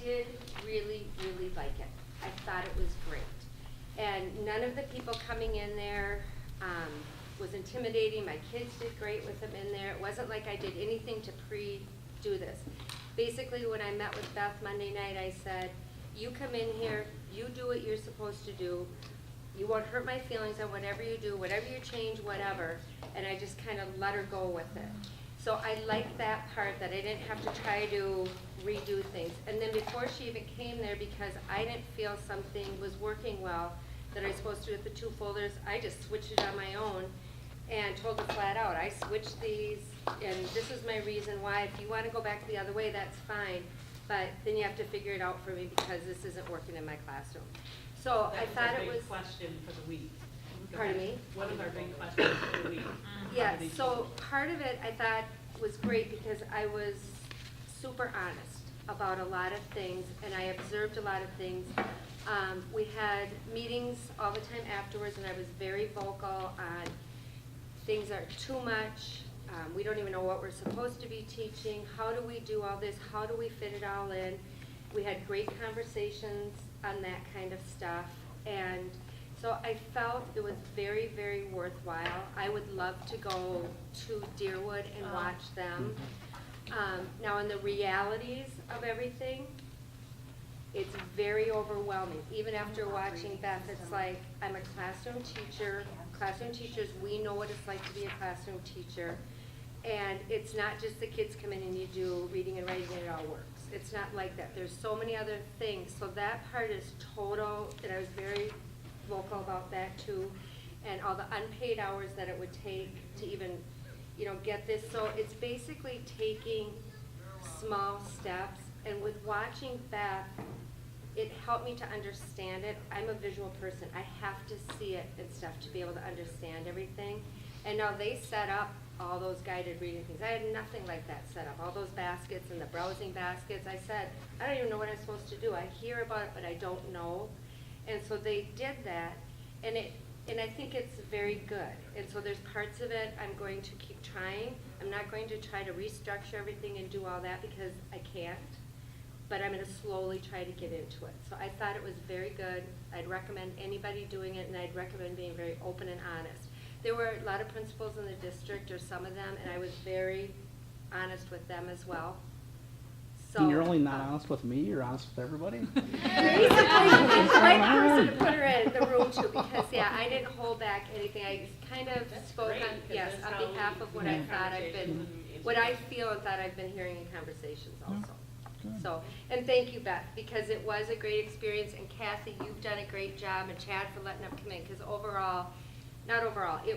did really, really like it. I thought it was great. And none of the people coming in there was intimidating. My kids did great with them in there. It wasn't like I did anything to pre-do this. Basically, when I met with Beth Monday night, I said, you come in here, you do what you're supposed to do. You won't hurt my feelings on whatever you do, whatever you change, whatever. And I just kind of let her go with it. So I liked that part, that I didn't have to try to redo things. And then before she even came there, because I didn't feel something was working well that I was supposed to do with the 2 folders, I just switched it on my own and told her flat out, I switched these, and this is my reason why. If you want to go back the other way, that's fine. But then you have to figure it out for me because this isn't working in my classroom. So I thought it was. Question for the week. Pardon me? What is our big question for the week? Yeah, so part of it I thought was great because I was super honest about a lot of things and I observed a lot of things. We had meetings all the time afterwards and I was very vocal on things are too much. We don't even know what we're supposed to be teaching. How do we do all this? How do we fit it all in? We had great conversations on that kind of stuff. And so I felt it was very, very worthwhile. I would love to go to Deerwood and watch them. Now in the realities of everything, it's very overwhelming. Even after watching Beth, it's like, I'm a classroom teacher. Classroom teachers, we know what it's like to be a classroom teacher. And it's not just the kids come in and you do reading and writing and it all works. It's not like that. There's so many other things. So that part is total, and I was very vocal about that too. And all the unpaid hours that it would take to even, get this. So it's basically taking small steps. And with watching Beth, it helped me to understand it. I'm a visual person. I have to see it and stuff to be able to understand everything. And now they set up all those guided reading things. I had nothing like that set up. All those baskets and the browsing baskets. I said, I don't even know what I'm supposed to do. I hear about it, but I don't know. And so they did that, and I think it's very good. And so there's parts of it I'm going to keep trying. I'm not going to try to restructure everything and do all that because I can't. But I'm going to slowly try to get into it. So I thought it was very good. I'd recommend anybody doing it, and I'd recommend being very open and honest. There were a lot of principals in the district, or some of them, and I was very honest with them as well. So And you're only not honest with me, you're honest with everybody? Basically, the right person to put her in the room to, because I didn't hold back anything. I kind of spoke on behalf of what I thought what I feel and thought I've been hearing in conversations also. So, and thank you, Beth, because it was a great experience, and Kathy, you've done a great job, and Chad for letting them come in, because it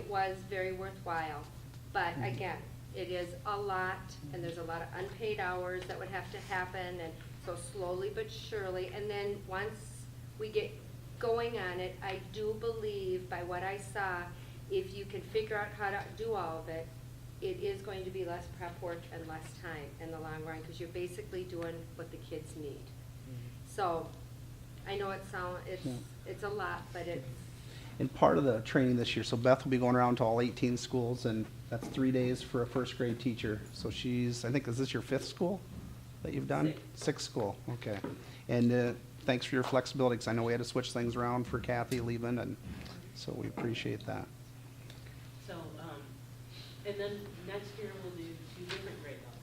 was very worthwhile. But again, it is a lot, and there's a lot of unpaid hours that would have to happen, and so slowly but surely. And then once we get going on it, I do believe by what I saw, if you can figure out how to do all of it, it is going to be less prep work and less time in the long run, because you're basically doing what the kids need. So I know it's a lot, but it's. And part of the training this year, so Beth will be going around to all 18 schools, and that's 3 days for a first grade teacher. So is this your 5th school that you've done? 6th school, okay. And thanks for your flexibility, because I know we had to switch things around for Kathy leaving, and so we appreciate that. So, and then next year we'll do 2 different grade levels.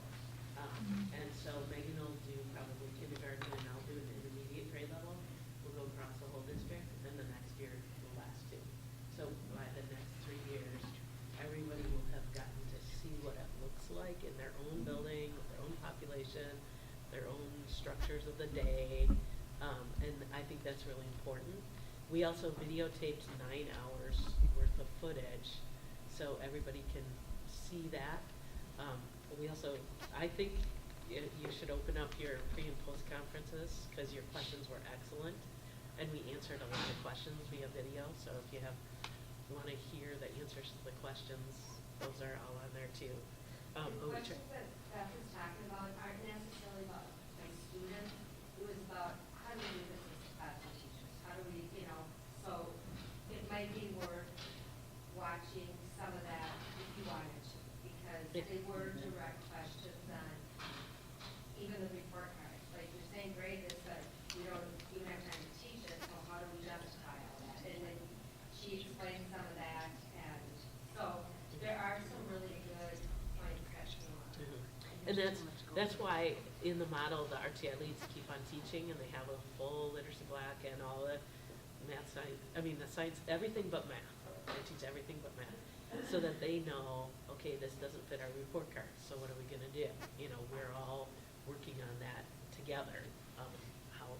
And so Megan will do probably kindergarten, and I'll do an intermediate grade level. We'll go across the whole district, and the next year the last 2. So by the next 3 years, everybody will have gotten to see what it looks like in their own building, with their own population, their own structures of the day. And I think that's really important. We also videotaped 9 hours worth of footage, so everybody can see that. But we also, I think you should open up your pre and post conferences, because your questions were excellent, and we answered a lot of questions via video. So if you want to hear the answers to the questions, those are all on there too. The questions that Beth was talking about aren't necessarily about my students. It was about how do we do this as classroom teachers? How do we, so it might be worth watching some of that if you wanted to, because they were direct questions on even the report cards. Like you're saying, grade this, That's why in the model, the RTI leads keep on teaching, and they have a full literacy block and all the math, science, the science, everything but math. They teach everything but math, so that they know, okay, this doesn't fit our report card, so what are we gonna do? We're all working on that together.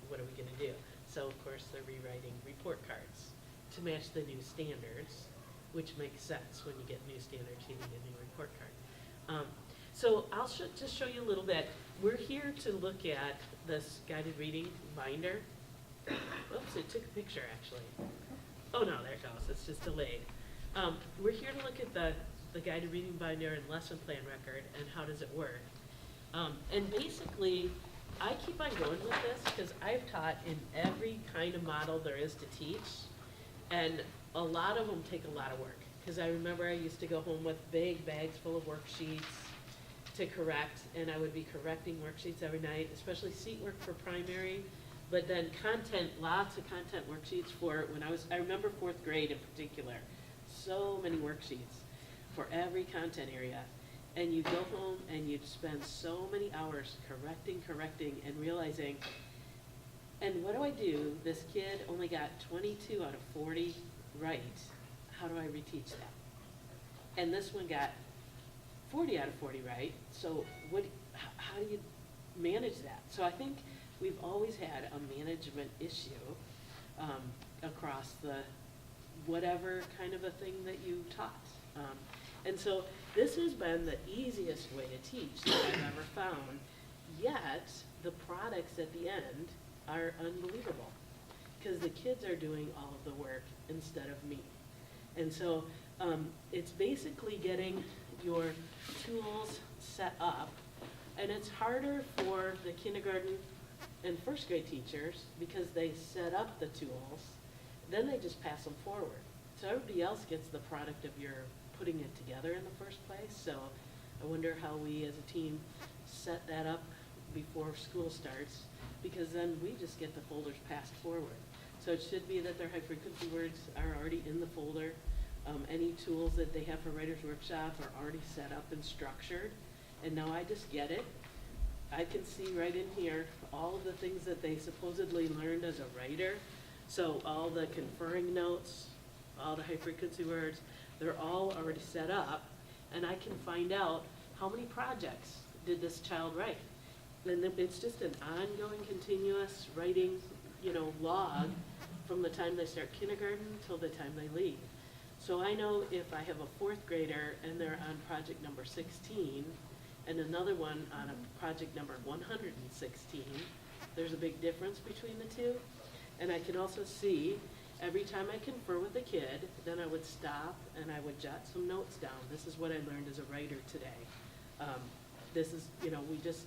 What are we gonna do? So of course, they're rewriting report cards to match the new standards, which makes sense when you get new standards, you need a new report card. So I'll just show you a little bit. We're here to look at this guided reading binder. Oops, it took a picture actually. Oh no, there it goes, it's just delayed. We're here to look at the guided reading binder and lesson plan record and how does it work. And basically, I keep on going with this because I've taught in every kind of model there is to teach, and a lot of them take a lot of work. Because I remember I used to go home with big bags full of worksheets to correct, and I would be correcting worksheets every night, especially seat work for primary, but then content, lots of content worksheets for I remember 4th grade in particular, so many worksheets for every content area. And you go home and you'd spend so many hours correcting, and realizing, and what do I do? This kid only got 22 out of 40 right. How do I reteach that? And this one got 40 out of 40 right. So how do you manage that? So I think we've always had a management issue across the whatever kind of a thing that you taught. And so this has been the easiest way to teach that I've ever found, yet the products at the end are unbelievable because the kids are doing all of the work instead of me. And so it's basically getting your tools set up, and it's harder for the kindergarten and 1st grade teachers because they set up the tools, then they just pass them forward. So everybody else gets the product of your putting it together in the first place. So I wonder how we as a team set that up before school starts, because then we just get the folders passed forward. So it should be that their high frequency words are already in the folder. Any tools that they have for Writer's Workshop are already set up and structured. And now I just get it. I can see right in here all of the things that they supposedly learned as a writer. So all the conferring notes, all the high frequency words, they're all already set up, and I can find out how many projects did this child write. And then it's just an ongoing, continuous writing, log from the time they start kindergarten till the time they leave. So I know if I have a 4th grader and they're on project number 16 and another one on a project number 116, there's a big difference between the two. And I can also see every time I confer with a kid, then I would stop and I would jot some notes down. This is what I learned as a writer today. This is, we just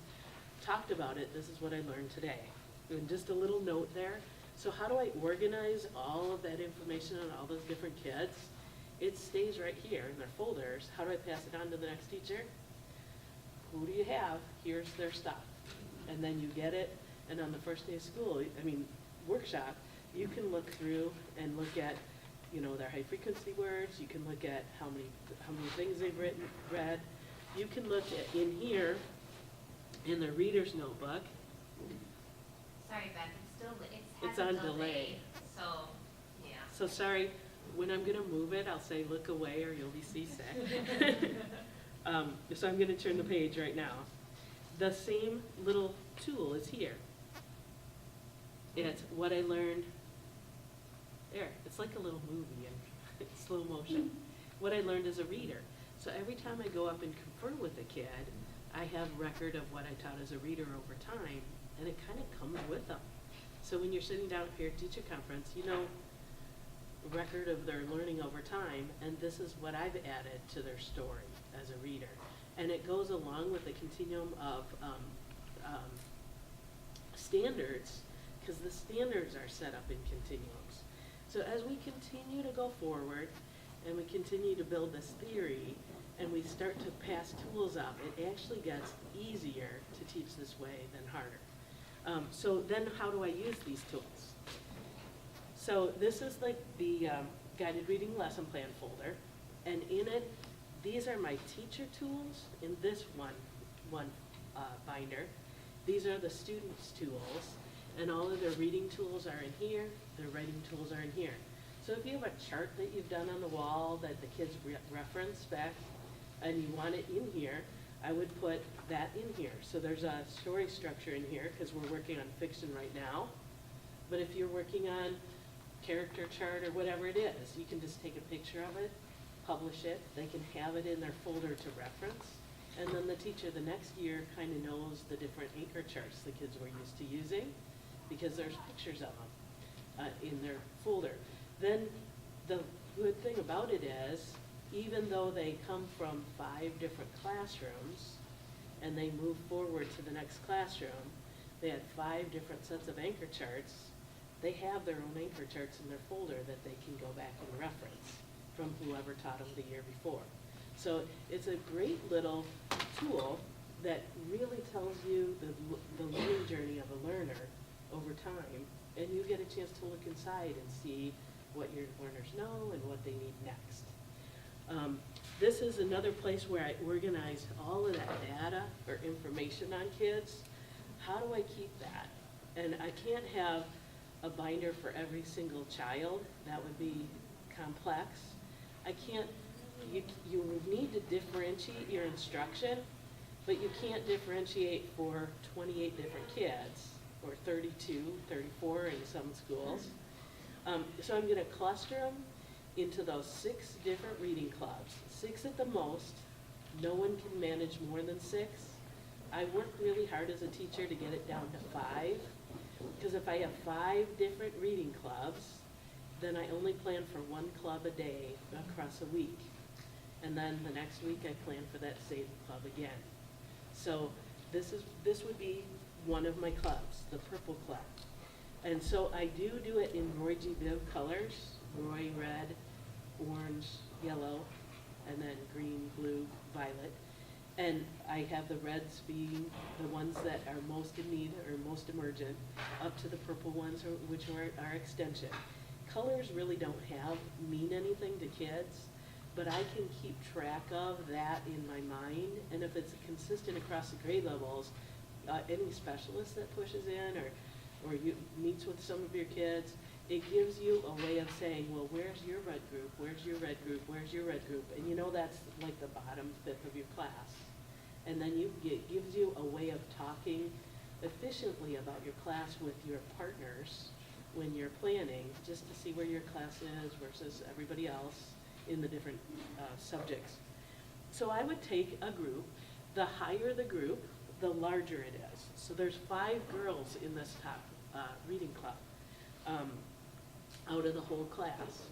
talked about it. This is what I learned today. And just a little note there. So how do I organize all of that information on all those different kids? It stays right here in their folders. How do I pass it on to the next teacher? Who do you have? Here's their stuff. And then you get it. And on the first day of school, workshop, you can look through and look at, their high frequency words. You can look at how many things they've read. You can look at in here, in the reader's notebook. Sorry, Beth, It's on delay. So, yeah. So sorry, when I'm gonna move it, I'll say look away or you'll be seasick. So I'm gonna turn the page right now. The same little tool is here. It's what I learned. There, it's like a little movie in slow motion. What I learned as a reader. So every time I go up and confer with a kid, I have record of what I taught as a reader over time, and it kind of comes with them. So when you're sitting down here at teacher conference, record of their learning over time, and this is what I've added to their story as a reader. And it goes along with the continuum of standards, because the standards are set up in continuums. So as we continue to go forward, and we continue to build this theory, and we start to pass tools up, it actually gets easier to teach this way than harder. So then how do I use these tools? So this is like the guided reading lesson plan folder, and in it, these are my teacher tools in this one binder. These are the students' tools, and all of their reading tools are in here, their writing tools are in here. So if you have a chart that you've done on the wall that the kids reference back, and you want it in here, I would put that in here. So there's a story structure in here, because we're working on fiction right now. But if you're working on character chart or whatever it is, you can just take a picture of it, publish it, they can have it in their folder to reference, and then the teacher the next year kind of knows the different anchor charts the kids were used to using, because there's pictures of them in their folder. Then the good thing about it is, even though they come from 5 different classrooms, and they move forward to the next classroom, they had 5 different sets of anchor charts, they have their own anchor charts in their folder that they can go back and reference from whoever taught them the year before. So it's a great little tool that really tells you the learning journey of a learner over time, and you get a chance to look inside and see what your learners know and what they need next. This is another place where I organized all of that data or information on kids. How do I keep that? And I can't have a binder for every single child. That would be complex. I can't, you need to differentiate your instruction, but you can't differentiate for 28 different kids, or 32, 34 in some schools. So I'm gonna cluster them into those 6 different reading clubs, 6 at the most. No one can manage more than 6. I work really hard as a teacher to get it down to 5, because if I have 5 different reading clubs, then I only plan for 1 club a day across a week. And then the next week I plan for that same club again. So this would be one of my clubs, the purple club. And so I do it in Roy G. Biv colors, Roy red, orange, yellow, and then green, blue, violet. And I have the reds being the ones that are most in need or most emergent, up to the purple ones, which are extension. Colors really don't mean anything to kids, but I can keep track of that in my mind, and if it's consistent across the grade levels, any specialist that pushes in or you meets with some of your kids, it gives you a way of saying, well, where's your red group, where's your red group, where's your red group, and you know that's like the bottom 5th of your class. And then it gives you a way of talking efficiently about your class with your partners when you're planning, just to see where your class is versus everybody else in the different subjects. So I would take a group. The higher the group, the larger it is. So there's 5 girls in this top reading club out of the whole class.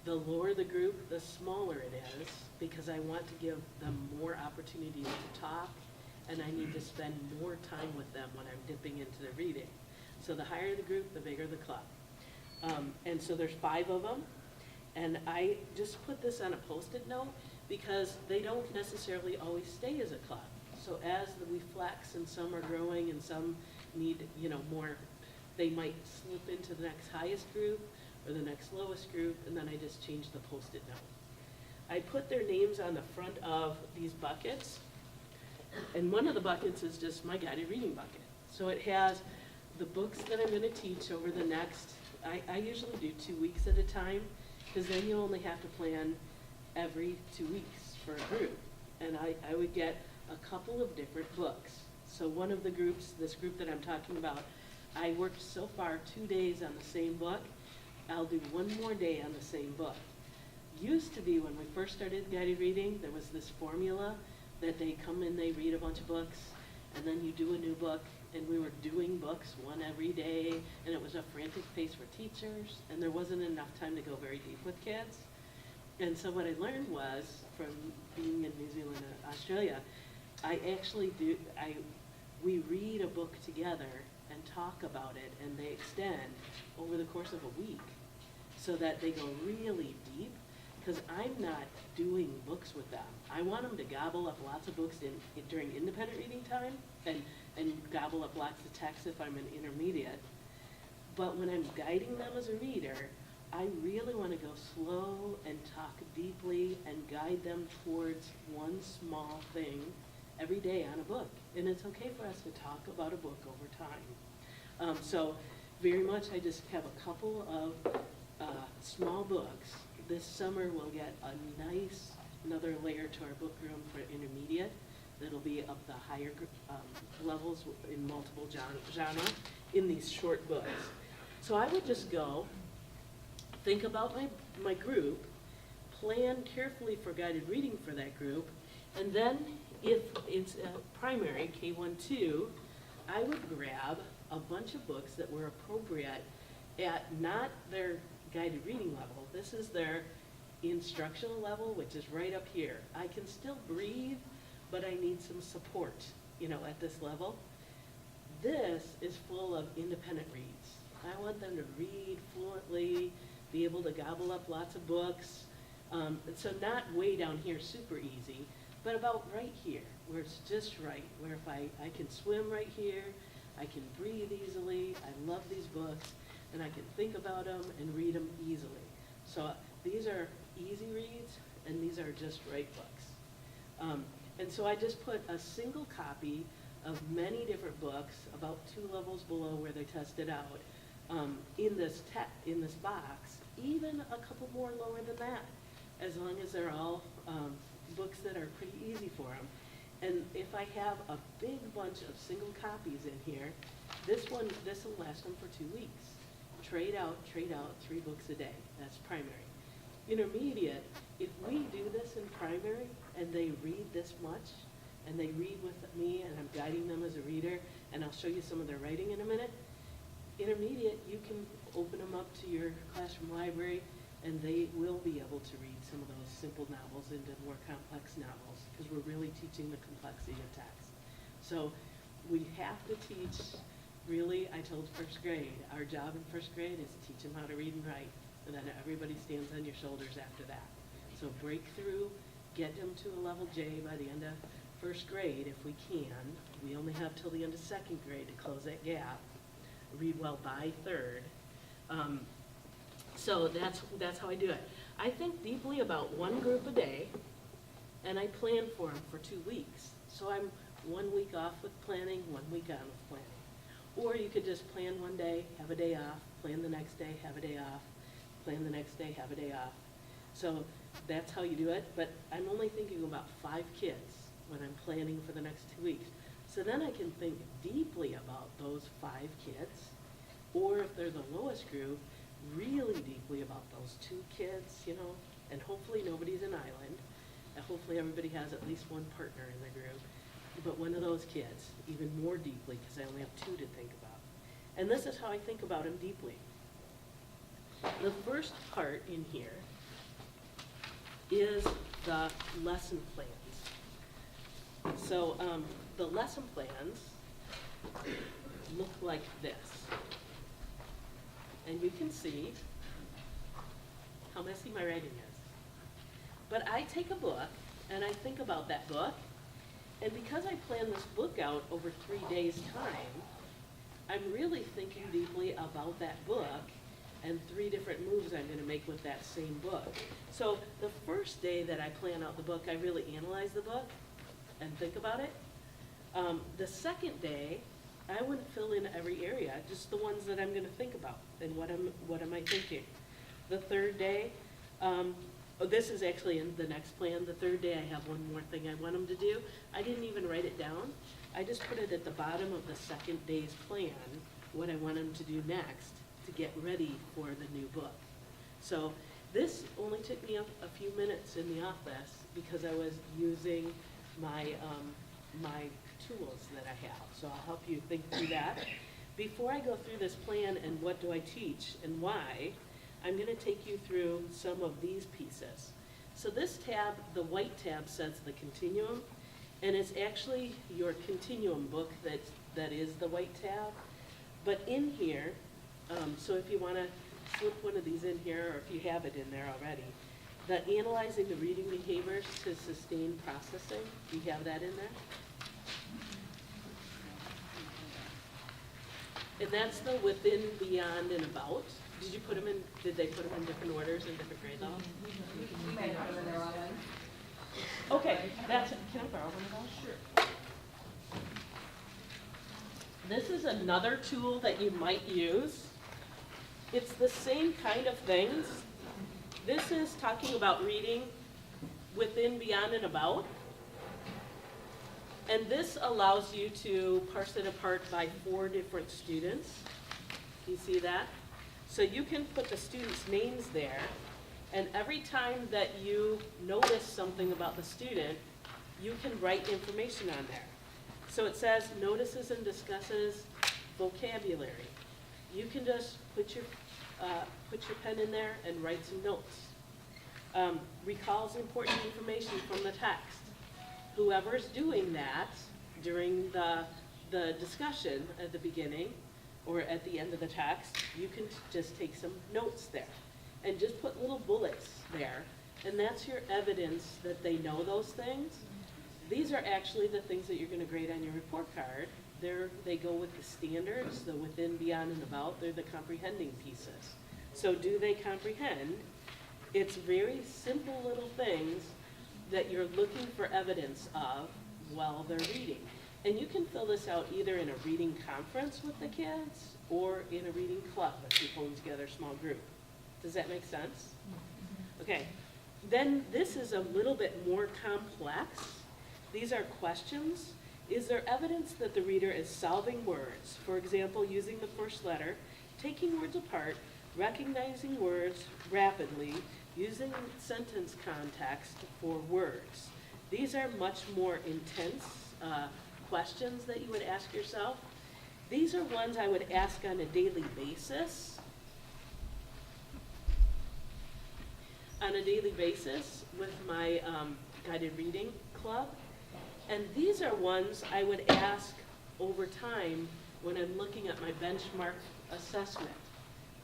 The lower the group, the smaller it is, because I want to give them more opportunities to talk, and I need to spend more time with them when I'm dipping into the reading. So the higher the group, the bigger the club. And so there's 5 of them, and I just put this on a Post-it note because they don't necessarily always stay as a club. So as we flex and some are growing and some need, more, they might slip into the next highest group or the next lowest group, and then I just change the Post-it note. I put their names on the front of these buckets, and one of the buckets is just my guided reading bucket. So it has the books that I'm gonna teach over the next, I usually do 2 weeks at a time, because then you only have to plan every 2 weeks for a group. And I would get a couple of different books. So one of the groups, this group that I'm talking about, I worked so far 2 days on the same book. I'll do 1 more day on the same book. Used to be when we first started guided reading, there was this formula that they come in, they read a bunch of books, and then you do a new book, and we were doing books 1 every day, and it was a frantic pace for teachers, and there wasn't enough time to go very deep with kids. And so what I learned was, from being in New Zealand and Australia, we read a book together and talk about it, and they extend over the course of a week so that they go really deep, because I'm not doing books with them. I want them to gobble up lots of books during independent reading time and gobble up lots of text if I'm an intermediate. But when I'm guiding them as a reader, I really want to go slow and talk deeply and guide them towards one small thing every day on a book. And it's okay for us to talk about a book over time. So very much I just have a couple of small books. This summer we'll get a nice, another layer to our book room for intermediate. That'll be of the higher levels in multiple genre in these short books. So I would just go, think about my group, plan carefully for guided reading for that group, and then if it's primary, K1-2, I would grab a bunch of books that were appropriate at not their guided reading level. This is their instructional level, which is right up here. I can still breathe, but I need some support, you know, at this level. This is full of independent reads. I want them to read fluently, be able to gobble up lots of books. So not way down here, super easy, but about right here, where it's just right, where if I can swim right here, I can breathe easily, I love these books, and I can think about them and read them easily. So these are easy reads, and these are just right books. And so I just put a single copy of many different books, about 2 levels below where they tested out, in this box, even a couple more lower than that, as long as they're all books that are pretty easy for them. And if I have a big bunch of single copies in here, this will last them for 2 weeks. Trade out, 3 books a day. That's primary. Intermediate, if we do this in primary and they read this much, and they read with me and I'm guiding them as a reader, and I'll show you some of their writing in a minute, intermediate, you can open them up to your classroom library and they will be able to read some of those simple novels into more complex novels, because we're really teaching the complexity of text. So we have to teach, really, I told first grade, our job in first grade is to teach them how to read and write, and then everybody stands on your shoulders after that. So break through, get them to a level J by the end of first grade if we can. We only have till the end of second grade to close that gap. Read well by third. So that's how I do it. I think deeply about one group a day, and I plan for them for 2 weeks. So I'm 1 week off with planning, 1 week on with planning. Or you could just plan one day, have a day off, plan the next day, have a day off, plan the next day, have a day off. So that's how you do it, but I'm only thinking about 5 kids when I'm planning for the next 2 weeks. So then I can think deeply about those 5 kids, or if they're the lowest group, really deeply about those 2 kids, you know, and hopefully nobody's an island, and hopefully everybody has at least one partner in the group, but one of those kids, even more deeply, because I only have 2 to think about. And this is how I think about them deeply. The first part in here is the lesson plans. So the lesson plans look like this. And you can see how messy my writing is. But I take a book and I think about that book, and because I plan this book out over 3 days' time, I'm really thinking deeply about that book and 3 different moves I'm going to make with that same book. So the first day that I plan out the book, I really analyze the book and think about it. The second day, I wouldn't fill in every area, just the ones that I'm going to think about and what am I thinking. The third day, this is actually in the next plan. The third day, I have one more thing I want them to do. I didn't even write it down. I just put it at the bottom of the second day's plan, what I want them to do next to get ready for the new book. So this only took me a few minutes in the office because I was using my my tools that I have. So I'll help you think through that. Before I go through this plan and what do I teach and why, I'm going to take you through some of these pieces. So this tab, the white tab, says the continuum, and it's actually your continuum book that is the white tab. But in here, so if you want to slip one of these in here, or if you have it in there already, the analyzing the reading behaviors to sustain processing, do you have that in there? And that's the within, beyond, and about. Did you put them in, did they put them in different orders in different grade levels? We might have put them in the wrong one. Okay, that's, can I borrow one of those? Sure. This is another tool that you might use. It's the same kind of things. This is talking about reading within, beyond, and about. And this allows you to parse it apart by 4 different students. You see that? So you can put the students' names there, and every time that you notice something about the student, you can write information on there. So it says notices and discusses vocabulary. You can just put your pen in there and write some notes. Recalls important information from the text. Whoever's doing that during the discussion at the beginning or at the end of the text, you can just take some notes there and just put little bullets there. And that's your evidence that they know those things. These are actually the things that you're going to grade on your report card. They go with the standards, the within, beyond, and about. They're the comprehending pieces. So do they comprehend? It's very simple little things that you're looking for evidence of while they're reading. And you can fill this out either in a reading conference with the kids or in a reading club if you're pulling together a small group. Does that make sense? Okay. Then this is a little bit more complex. These are questions. Is there evidence that the reader is solving words? For example, using the first letter, taking words apart, recognizing words rapidly, using sentence context for words. These are much more intense questions that you would ask yourself. These are ones I would ask on a daily basis. On a daily basis with my guided reading club. And these are ones I would ask over time when I'm looking at my benchmark assessment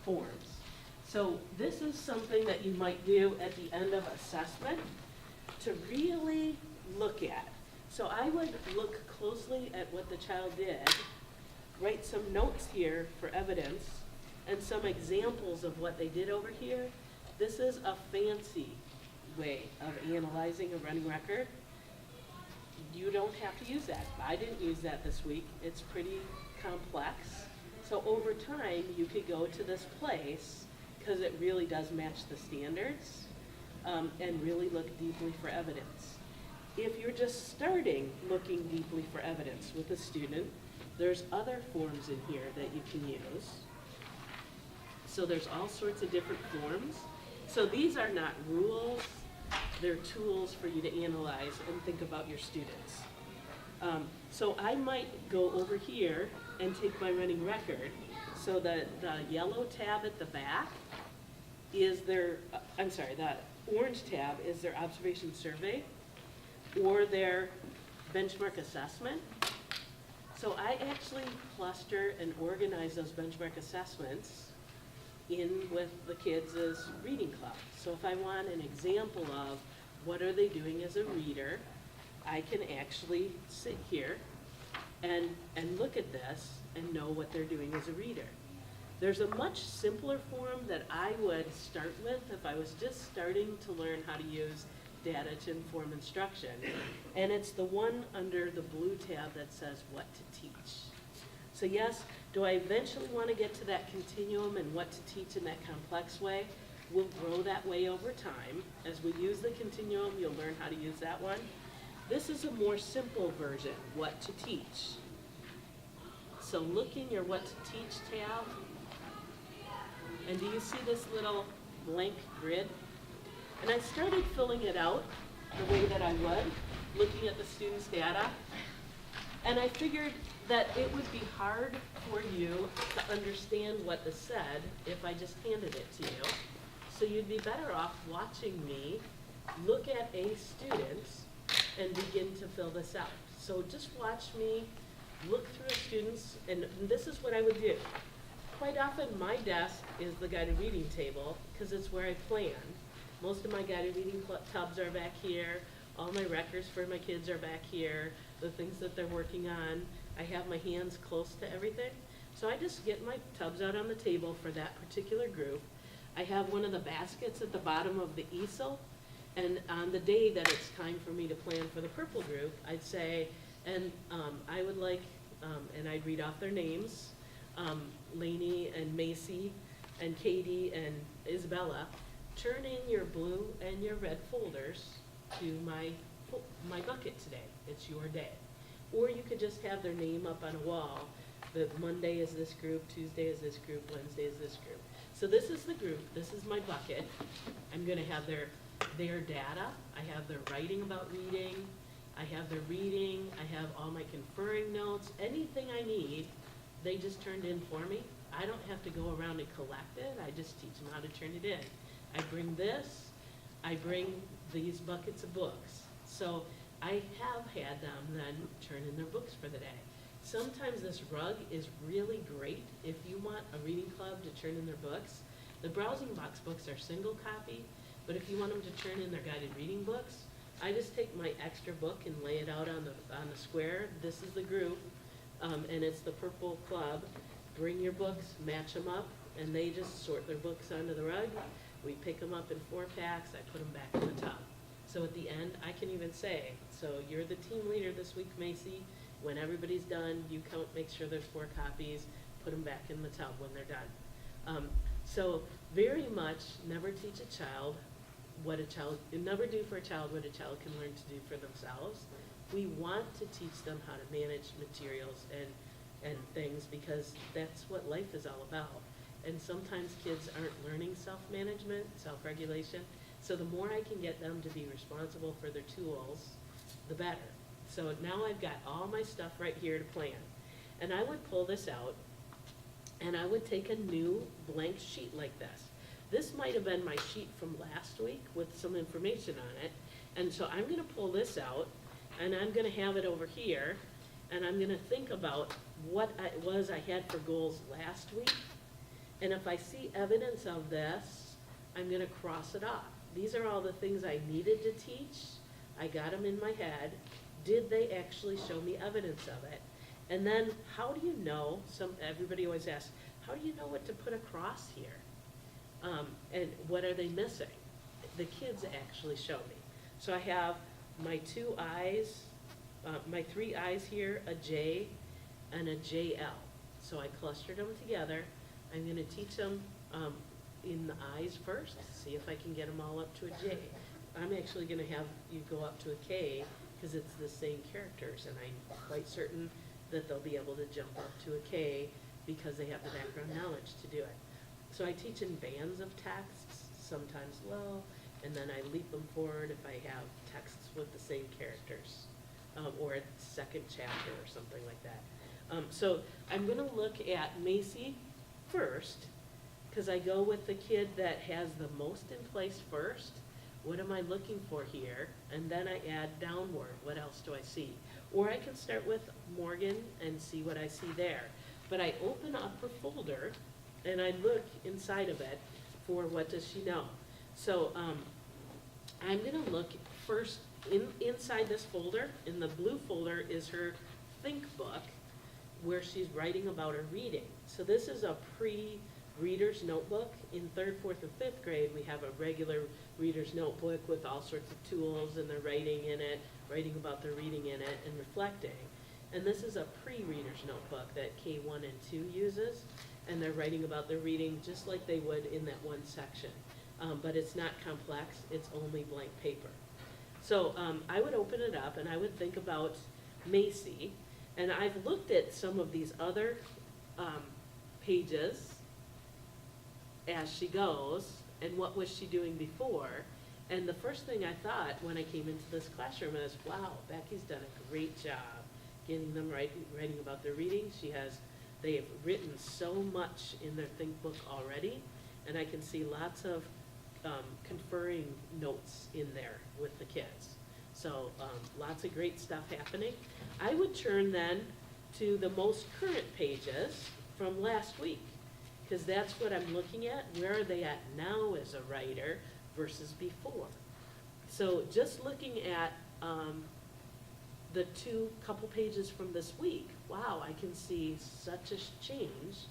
forms. So this is something that you might do at the end of assessment to really look at. So I would look closely at what the child did, write some notes here for evidence, and some examples of what they did over here. This is a fancy way of analyzing a running record. You don't have to use that. I didn't use that this week. It's pretty complex. So over time, you could go to this place because it really does match the standards and really look deeply for evidence. If you're just starting looking deeply for evidence with a student, there's other forms in here that you can use. So there's all sorts of different forms. So these are not rules. They're tools for you to analyze and think about your students. So I might go over here and take my running record. So the yellow tab at the back is their, the orange tab is their observation survey or their benchmark assessment. So I actually cluster and organize those benchmark assessments in with the kids' reading club. So if I want an example of what are they doing as a reader, I can actually sit here and look at this and know what they're doing as a reader. There's a much simpler form that I would start with if I was just starting to learn how to use data to inform instruction. And it's the one under the blue tab that says what to teach. So yes, do I eventually want to get to that continuum and what to teach in that complex way? We'll grow that way over time. As we use the continuum, you'll learn how to use that one. This is a more simple version, what to teach. So look in your what to teach tab. And do you see this little blank grid? And I started filling it out the way that I would, looking at the students' data. And I figured that it would be hard for you to understand what this said if I just handed it to you. So you'd be better off watching me look at a student and begin to fill this out. So just watch me look through a student's, and this is what I would do. Quite often my desk is the guided reading table because it's where I plan. Most of my guided reading tubs are back here. All my records for my kids are back here. The things that they're working on. I have my hands close to everything. So I just get my tubs out on the table for that particular group. I have one of the baskets at the bottom of the easel. And on the day that it's time for me to plan for the purple group, I'd say, and I would like and I'd read off their names, Lainey and Macy and Katie and Isabella. Turn in your blue and your red folders to my bucket today. It's your day. Or you could just have their name up on a wall. That Monday is this group, Tuesday is this group, Wednesday is this group. So this is the group, this is my bucket. I'm gonna have their data, I have their writing about reading, I have their reading, I have all my conferring notes, anything I need, they just turned in for me. I don't have to go around and collect it, I just teach them how to turn it in. I bring this, I bring these buckets of books. So I have had them then turn in their books for the day. Sometimes this rug is really great if you want a reading club to turn in their books. The Browsing Box books are single copy, but if you want them to turn in their guided reading books, I just take my extra book and lay it out on the square. This is the group, and it's the purple club. Bring your books, match them up, and they just sort their books onto the rug. We pick them up in 4 packs, I put them back in the tub. So at the end, I can even say, so you're the team leader this week, Macy. When everybody's done, you count, make sure there's 4 copies, put them back in the tub when they're done. So very much never teach a child never do for a child what a child can learn to do for themselves. We want to teach them how to manage materials and things because that's what life is all about. And sometimes kids aren't learning self-management, self-regulation. So the more I can get them to be responsible for their tools, the better. So now I've got all my stuff right here to plan. And I would pull this out, and I would take a new blank sheet like this. This might have been my sheet from last week with some information on it. And so I'm gonna pull this out, and I'm gonna have it over here, and I'm gonna think about what it was I had for goals last week. And if I see evidence of this, I'm gonna cross it off. These are all the things I needed to teach. I got them in my head. Did they actually show me evidence of it? And then how do you know, everybody always asks, how do you know what to put across here? And what are they missing? The kids actually show me. So I have my 2 eyes, my 3 eyes here, a J and a JL. So I clustered them together. I'm gonna teach them in the eyes first, see if I can get them all up to a J. I'm actually gonna have you go up to a K because it's the same characters, and I'm quite certain that they'll be able to jump up to a K because they have the background knowledge to do it. So I teach in bands of texts, sometimes low, and then I leap them forward if I have texts with the same characters, or a second chapter or something like that. So I'm gonna look at Macy first, because I go with the kid that has the most in place first. What am I looking for here? And then I add downward, what else do I see? Or I can start with Morgan and see what I see there. But I open up her folder and I look inside of it for what does she know. So I'm gonna look first inside this folder. In the blue folder is her Think book, where she's writing about her reading. So this is a pre-reader's notebook. In 3rd, 4th, and 5th grade, we have a regular reader's notebook with all sorts of tools, and they're writing in it, writing about their reading in it, and reflecting. And this is a pre-reader's notebook that K1 and 2 uses, and they're writing about their reading just like they would in that one section. But it's not complex, it's only blank paper. So I would open it up and I would think about Macy, and I've looked at some of these other pages as she goes, and what was she doing before. And the first thing I thought when I came into this classroom is, wow, Becky's done a great job getting them writing about their reading. They have written so much in their Think book already, and I can see lots of conferring notes in there with the kids. So lots of great stuff happening. I would turn then to the most current pages from last week, because that's what I'm looking at. Where are they at now as a writer versus before? So just looking at the couple pages from this week, wow, I can see such a change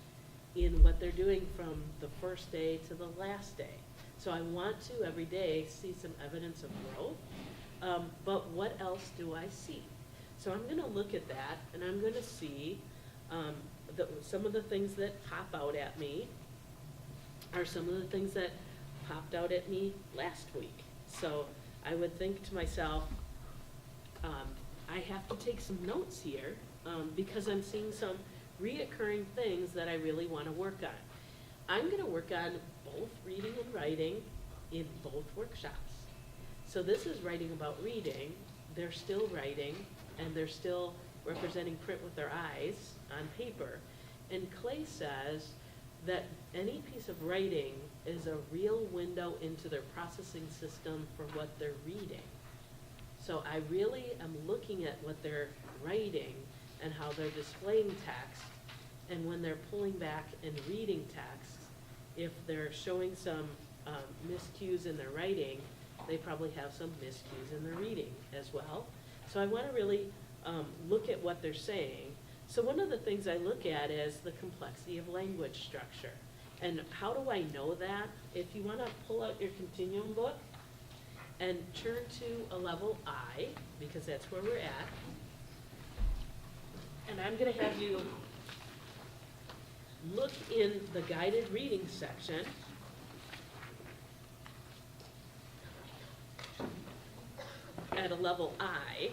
in what they're doing from the first day to the last day. So I want to every day see some evidence of growth, but what else do I see? So I'm gonna look at that, and I'm gonna see, some of the things that pop out at me are some of the things that popped out at me last week. So I would think to myself, I have to take some notes here, because I'm seeing some reoccurring things that I really wanna work on. I'm gonna work on both reading and writing in both workshops. So this is writing about reading, they're still writing, and they're still representing print with their eyes on paper. And Clay says that any piece of writing is a real window into their processing system for what they're reading. So I really am looking at what they're writing and how they're displaying text, and when they're pulling back and reading text, if they're showing some miscues in their writing, they probably have some miscues in their reading as well. So I want to really look at what they're saying. So one of the things I look at is the complexity of language structure. And how do I know that? If you want to pull out your continuum book and turn to a level I, because that's where we're at, and I'm going to have you look in the guided reading section. At a level I,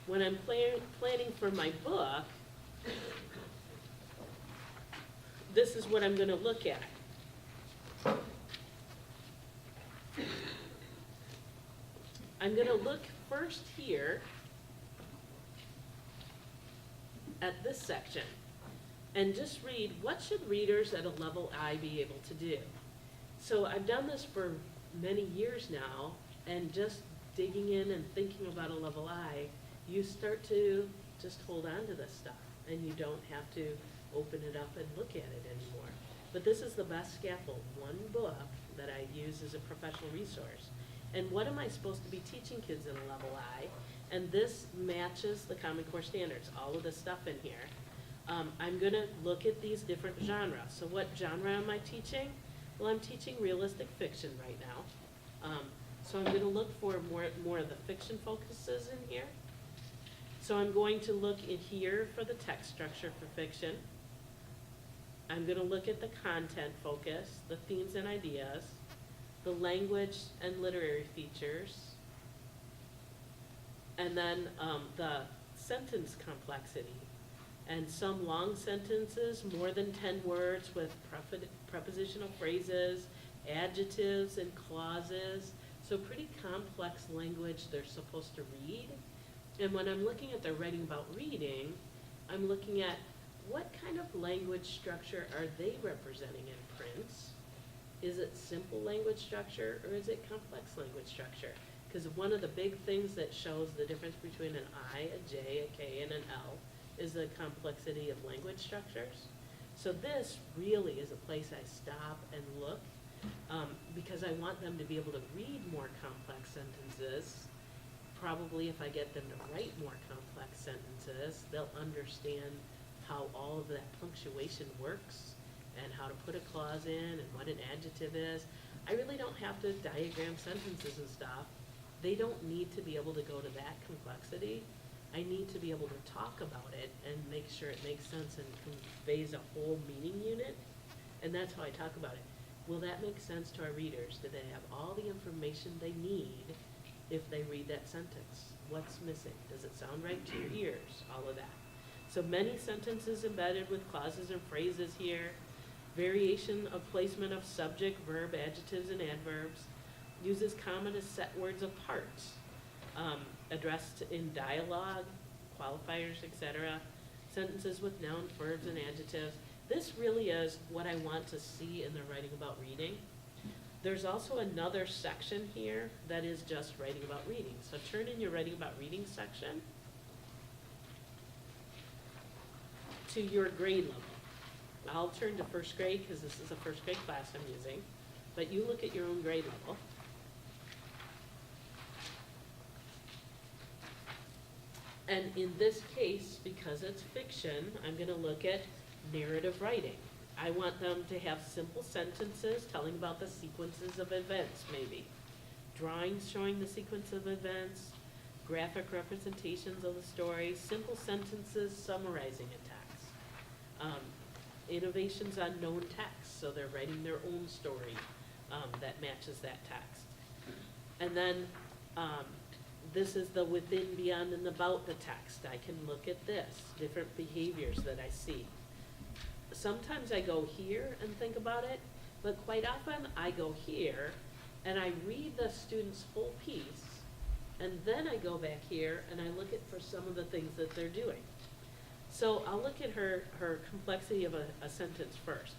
when I'm planning for my book, this is what I'm going to look at. I'm going to look first here at this section and just read, what should readers at a level I be able to do? So I've done this for many years now, and just digging in and thinking about a level I, you start to just hold on to this stuff, and you don't have to open it up and look at it anymore. But this is the best scaffold, one book that I use as a professional resource. And what am I supposed to be teaching kids in a level I? And this matches the Common Core standards, all of the stuff in here. I'm gonna look at these different genres. So what genre am I teaching? Well, I'm teaching realistic fiction right now. So I'm gonna look for more of the fiction focuses in here. So I'm going to look in here for the text structure for fiction. I'm gonna look at the content focus, the themes and ideas, the language and literary features, and then the sentence complexity. And some long sentences, more than 10 words with prepositional phrases, adjectives and clauses. So pretty complex language they're supposed to read. And when I'm looking at their writing about reading, I'm looking at what kind of language structure are they representing in print? Is it simple language structure or is it complex language structure? Because one of the big things that shows the difference between an I, a J, a K, and an L is the complexity of language structures. So this really is a place I stop and look, because I want them to be able to read more complex sentences. Probably if I get them to write more complex sentences, they'll understand how all of that punctuation works and how to put a clause in and what an adjective is. I really don't have to diagram sentences and stuff. They don't need to be able to go to that complexity. I need to be able to talk about it and make sure it makes sense and conveys a whole meaning unit. And that's how I talk about it. Will that make sense to our readers? Do they have all the information they need if they read that sentence? What's missing? Does it sound right to your ears? All of that. So many sentences embedded with clauses and phrases here. Variation of placement of subject, verb, adjectives, and adverbs. Uses common as set words apart. Addressed in dialogue, qualifiers, etc. Sentences with nouns, verbs, and adjectives. This really is what I want to see in the writing about reading. There's also another section here that is just writing about reading. So turn in your writing about reading section to your grade level. I'll turn to first grade because this is a first grade class I'm using, but you look at your own grade level. And in this case, because it's fiction, I'm going to look at narrative writing. I want them to have simple sentences telling about the sequences of events, maybe. drawings showing the sequence of events, graphic representations of the story, simple sentences summarizing a text. Innovations on known text, so they're writing their own story that matches that text. And then this is the within, beyond, and about the text. I can look at this, different behaviors that I see. Sometimes I go here and think about it, but quite often I go here and I read the student's whole piece, and then I go back here and I look at for some of the things that they're doing. So I'll look at her complexity of a sentence first.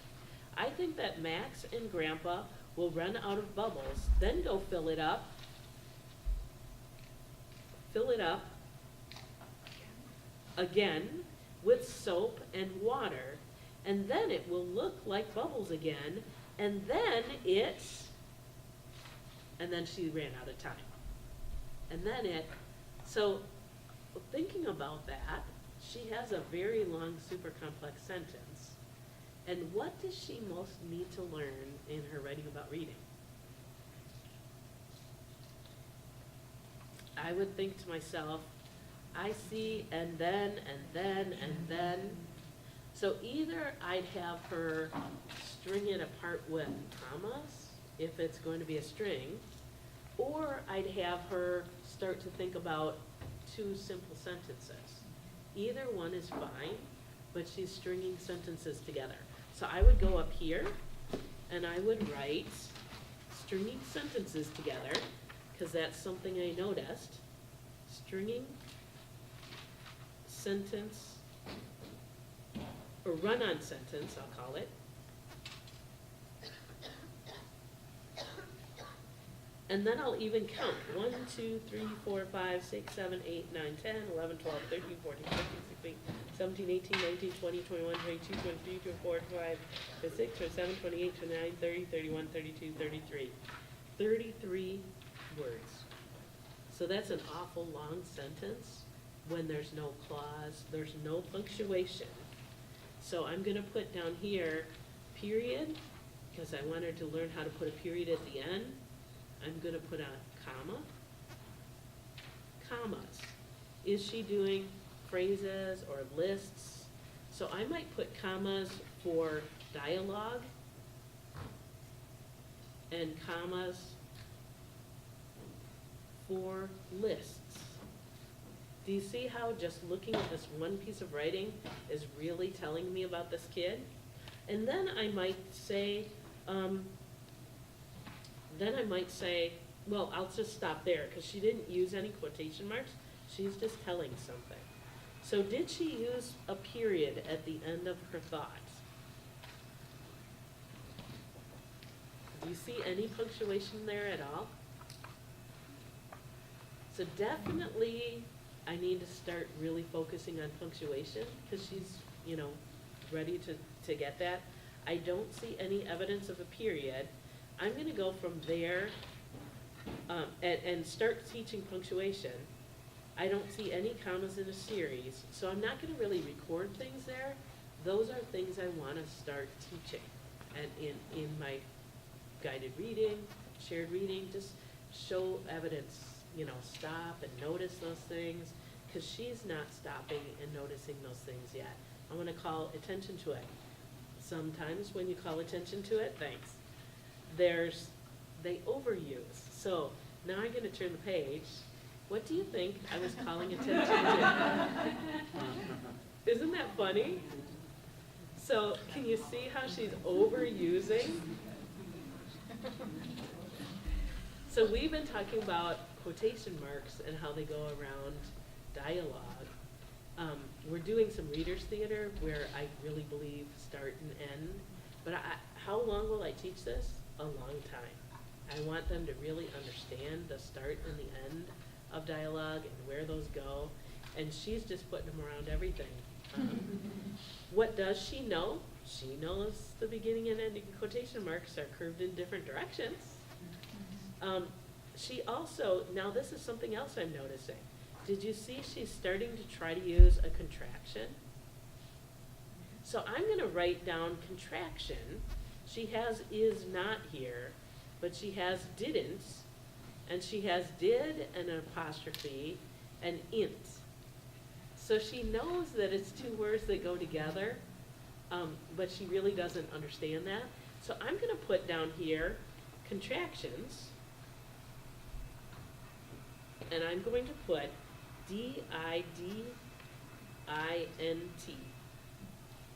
I think that Max and Grandpa will run out of bubbles, then go fill it up again with soap and water, and then it will look like bubbles again, and then she ran out of time. And then so thinking about that, she has a very long, super complex sentence. And what does she most need to learn in her writing about reading? I would think to myself, I see, and then, and then, and then. So either I'd have her string it apart with commas, if it's going to be a string, or I'd have her start to think about two simple sentences. Either one is fine, but she's stringing sentences together. So I would go up here, and I would write stringing sentences together, because that's something I noticed. Stringing sentence, or run-on sentence, I'll call it. And then I'll even count. 1, 2, 3, 4, 5, 6, 7, 8, 9, 10, 11, 12, 13, 14, 15, 16, 17, 18, 19, 20, 21, 22, 23, 24, 25, 26, 27, 28, 29, 30, 31, 32, 33. 33 words. So that's an awful long sentence when there's no clause, there's no punctuation. So I'm going to put down here, period, because I want her to learn how to put a period at the end. I'm going to put a comma, commas. Is she doing phrases or lists? So I might put commas for dialogue and commas for lists. Do you see how just looking at this one piece of writing is really telling me about this kid? And then I might say, well, I'll just stop there because she didn't use any quotation marks. She's just telling something. So did she use a period at the end of her thoughts? Do you see any punctuation there at all? So definitely I need to start really focusing on punctuation because she's, ready to get that. I don't see any evidence of a period. I'm going to go from there and start teaching punctuation. I don't see any commas in a series, so I'm not going to really record things there. Those are things I want to start teaching. And in my guided reading, shared reading, just show evidence, stop and notice those things, because she's not stopping and noticing those things yet. I want to call attention to it. Sometimes when you call attention to it, they overuse. So now I'm going to turn the page. What do you think I was calling attention to? Isn't that funny? So can you see how she's overusing? So we've been talking about quotation marks and how they go around dialogue. We're doing some readers theater where I really believe start and end. But how long will I teach this? A long time. I want them to really understand the start and the end of dialogue and where those go. And she's just putting them around everything. What does she know? She knows the beginning and ending quotation marks are curved in different directions. She also, now this is something else I'm noticing. Did you see she's starting to try to use a contraction? So I'm going to write down contraction. She has is not here, but she has didn't. And she has did and an apostrophe and int. So she knows that it's two words that go together, but she really doesn't understand that. So I'm gonna put down here contractions, and I'm going to put D-I-D-I-N-T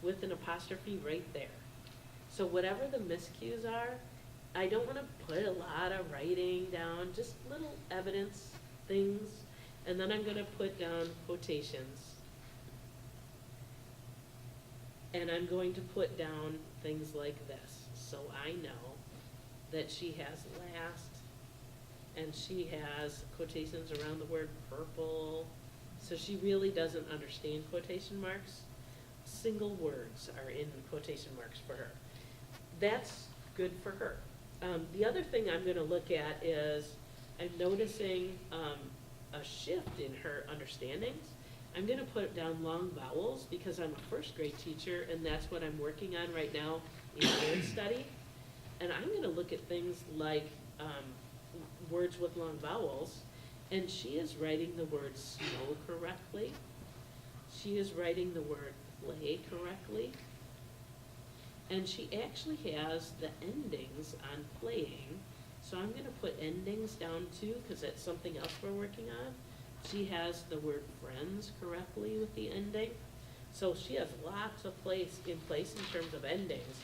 with an apostrophe right there. So whatever the miscues are, I don't wanna put a lot of writing down, just little evidence things, and then I'm gonna put down quotations. And I'm going to put down things like this, so I know that she has last, and she has quotations around the word purple, so she really doesn't understand quotation marks. Single words are in quotation marks for her. That's good for her. The other thing I'm gonna look at is, I'm noticing a shift in her understandings. I'm gonna put down long vowels because I'm a first grade teacher and that's what I'm working on right now in word study. And I'm gonna look at things like words with long vowels, and she is writing the word snow correctly. She is writing the word play correctly. And she actually has the endings on playing. So I'm gonna put endings down too, because that's something else we're working on. She has the word friends correctly with the ending. So she has lots of place in terms of endings.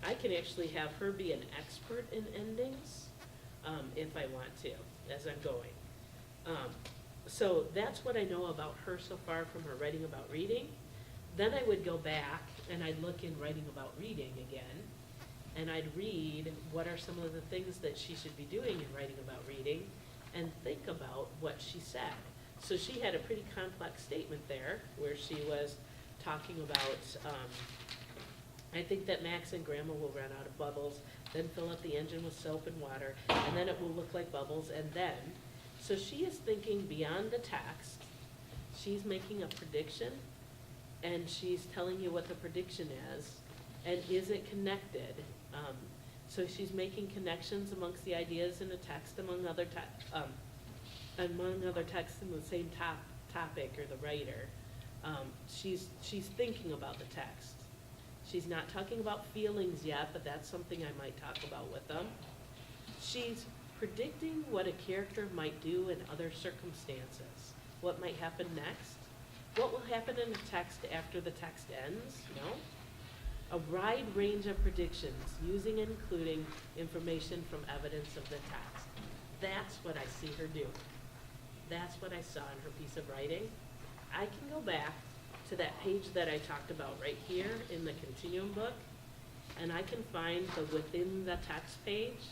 I can actually have her be an expert in endings, if I want to, as I'm going. So that's what I know about her so far from her writing about reading. Then I would go back and I'd look in writing about reading again, and I'd read what are some of the things that she should be doing in writing about reading, and think about what she said. So she had a pretty complex statement there, where she was talking about, I think that Max and Grandma will run out of bubbles, then fill up the engine with soap and water, and then it will look like bubbles, and then. So she is thinking beyond the text. She's making a prediction, and she's telling you what the prediction is, and is it connected? So she's making connections amongst the ideas in a text among other texts in the same topic or the writer. She's thinking about the text. She's not talking about feelings yet, but that's something I might talk about with them. She's predicting what a character might do in other circumstances. What might happen next? What will happen in the text after the text ends? A wide range of predictions, using and including information from evidence of the text. That's what I see her do. That's what I saw in her piece of writing. I can go back to that page that I talked about right here in the Continuum book, and I can find the within the text page.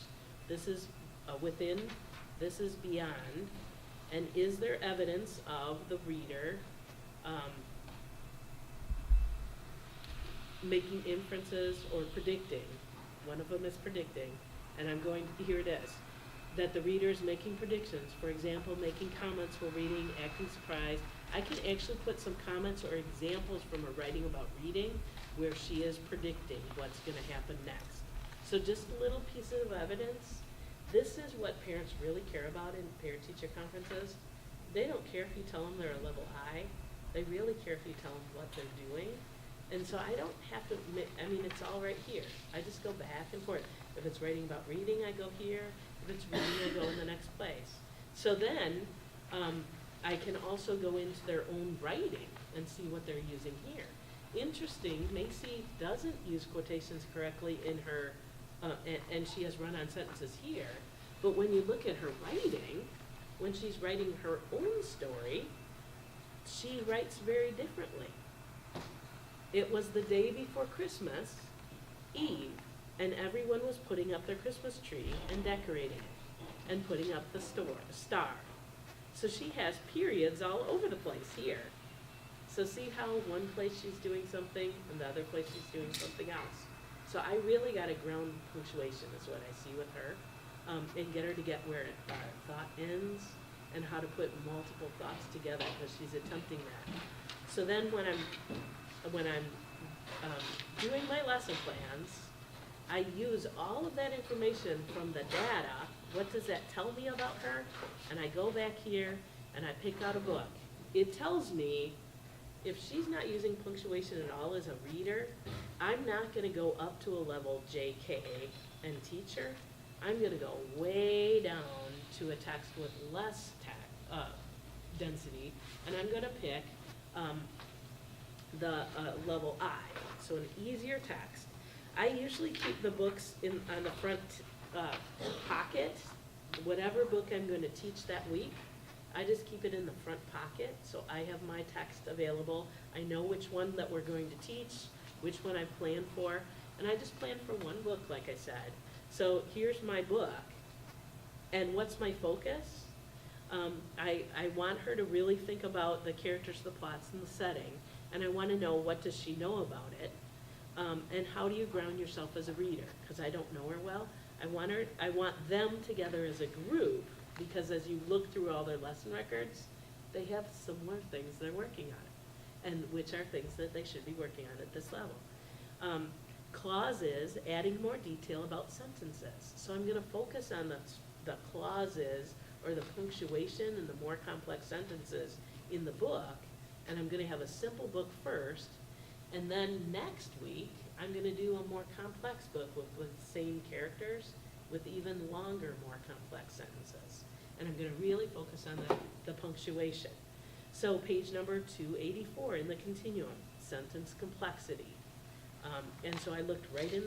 This is within, this is beyond, and is there evidence of the reader making inferences or predicting? One of them is predicting, and I'm going, here it is, that the reader is making predictions, for example, making comments while reading, acting surprised. I can actually put some comments or examples from her writing about reading where she is predicting what's gonna happen next. So just a little piece of evidence. This is what parents really care about in parent-teacher conferences. They don't care if you tell them they're a level I. They really care if you tell them what they're doing. And so I don't have to, it's all right here. I just go back and forth. If it's writing about reading, I go here. If it's reading, I go in the next place. So then, I can also go into their own writing and see what they're using here. Interesting, Macy doesn't use quotations correctly in her, and she has run-on sentences here. But when you look at her writing, when she's writing her own story, she writes very differently. It was the day before Christmas Eve, and everyone was putting up their Christmas tree and decorating it, and putting up the star. So she has periods all over the place here. So see how one place she's doing something, and the other place she's doing something else. So I really got to ground punctuation is what I see with her, and get her to get where a thought ends, and how to put multiple thoughts together, because she's attempting that. So then when I'm doing my lesson plans, I use all of that information from the data what does that tell me about her? And I go back here and I pick out a book. It tells me if she's not using punctuation at all as a reader, I'm not gonna go up to a level JK and teacher. I'm gonna go way down to a text with less density, and I'm gonna pick the level I, so an easier text. I usually keep the books on the front pocket, whatever book I'm gonna teach that week. I just keep it in the front pocket, so I have my text available. I know which one that we're going to teach, which one I plan for, and I just plan for one book, like I said. So here's my book, and what's my focus? I want her to really think about the characters, the plots, and the setting, and I want to know what does she know about it, and how do you ground yourself as a reader? Because I don't know her well. I want them together as a group, because as you look through all their lesson records, they have similar things they're working on, and which are things that they should be working on at this level. Clauses, adding more detail about sentences. So I'm gonna focus on the clauses or the punctuation and the more complex sentences in the book, and I'm gonna have a simple book first, and then next week, I'm gonna do a more complex book with same characters, with even longer, more complex sentences. And I'm gonna really focus on the punctuation. So page number 284 in the continuum, sentence complexity. And so I looked right in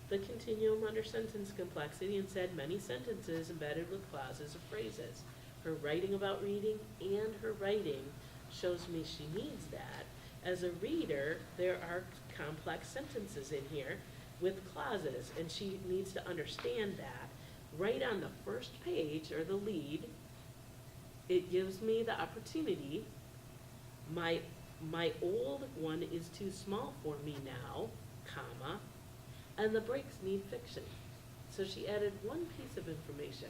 the continuum under sentence complexity and said many sentences embedded with clauses or phrases. Her writing about reading and her writing shows me she needs that. As a reader, there are complex sentences in here with clauses, and she needs to understand that. Right on the first page, or the lead, it gives me the opportunity. My old one is too small for me now, comma, and the breaks need fixing. So she added one piece of information,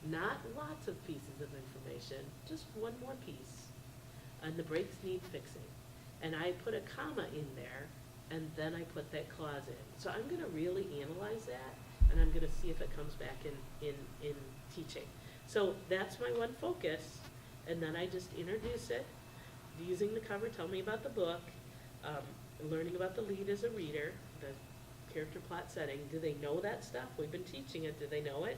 not lots of pieces of information, just one more piece, and the breaks need fixing. And I put a comma in there, and then I put that clause in. So I'm gonna really analyze that, and I'm gonna see if it comes back in teaching. So that's my one focus, and then I just introduce it, using the cover, tell me about the book, learning about the lead as a reader, the character plot setting. Do they know that stuff? We've been teaching it, do they know it?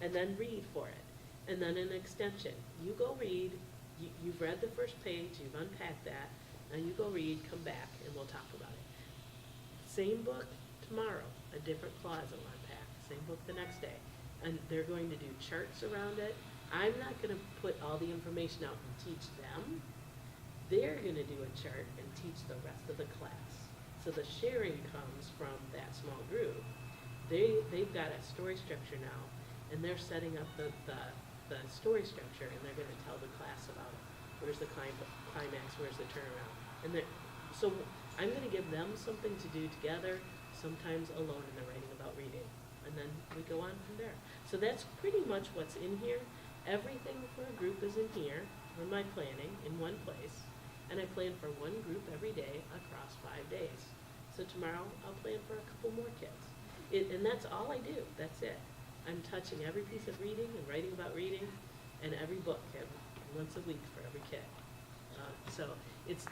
And then read for it. And then an extension. You go read, you've read the first page, you've unpacked that, now you go read, come back, and we'll talk about it. Same book tomorrow, a different clause will unpack. Same book the next day. And they're going to do charts around it. I'm not gonna put all the information out and teach them. They're gonna do a chart and teach the rest of the class. So the sharing comes from that small group. They've got a story structure now, and they're setting up the story structure, and they're gonna tell the class about it. Where's the climax, where's the turnaround? And so I'm gonna give them something to do together, sometimes alone in the writing about reading. And then we go on from there. So that's pretty much what's in here. Everything for a group is in here, for my planning, in one place. And I plan for one group every day across 5 days. So tomorrow, I'll plan for a couple more kids. And that's all I do, that's it. I'm touching every piece of reading and writing about reading, and every book, once a week for every kid. So it's